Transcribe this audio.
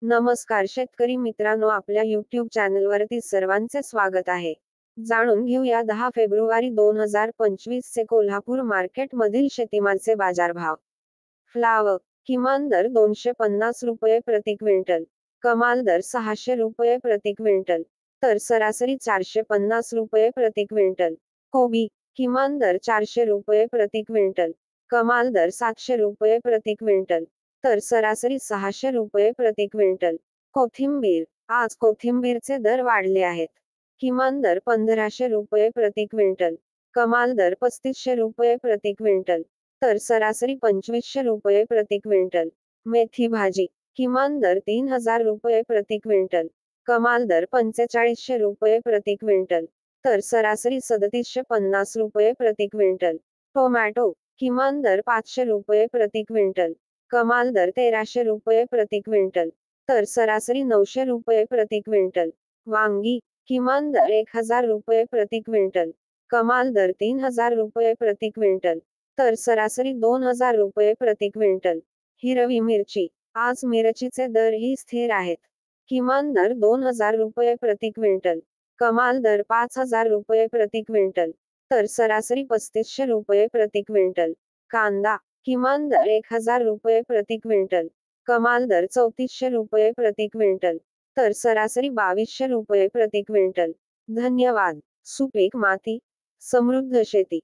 नमस्कार शेतकरी मित्रांनो, आपल्या YouTube चॅनलवरती सर्वांचे स्वागत आहे. जाणून घेऊया 10 फेब्रुवारी 2025 चे कोल्हापूर मार्केटमधील शेतीमालाचे बाजारभाव. फ्लावर किमान दर ₹250 प्रति क्विंटल, कमाल दर ₹600 प्रति क्विंटल, तर सरासरी ₹450 प्रति क्विंटल. कोबी किमान दर ₹400 प्रति क्विंटल, कमाल दर ₹700 प्रति क्विंटल, तर सरासरी ₹600 प्रति क्विंटल. कोथिंबीर आज कोथिंबीरचे दर वाढले आहेत. किमान दर ₹1500 प्रति क्विंटल, कमाल दर ₹3500 प्रति क्विंटल, तर सरासरी ₹2500 प्रति क्विंटल. मेथी भाजी किमान दर ₹3000 प्रति क्विंटल, कमाल दर ₹4500 प्रति क्विंटल, तर सरासरी ₹3750 प्रति क्विंटल. टोमॅटो किमान दर ₹500 प्रति क्विंटल, कमाल दर ₹1300 प्रति क्विंटल, तर सरासरी ₹900 प्रति क्विंटल. वांगी किमान दर ₹1000 प्रति क्विंटल, कमाल दर ₹3000 प्रति क्विंटल, तर सरासरी ₹2000 प्रति क्विंटल. हिरवी मिरची आज मिरचीचे दरही स्थिर आहेत. किमान दर ₹2000 प्रति क्विंटल, कमाल दर ₹5000 प्रति क्विंटल, तर सरासरी ₹3500 प्रति क्विंटल. कांदा किमान दर ₹1000 प्रति क्विंटल, कमाल दर ₹3400 प्रति क्विंटल, तर सरासरी ₹2200 प्रति क्विंटल. धन्यवाद. सुपीक माती समृद्ध शेती.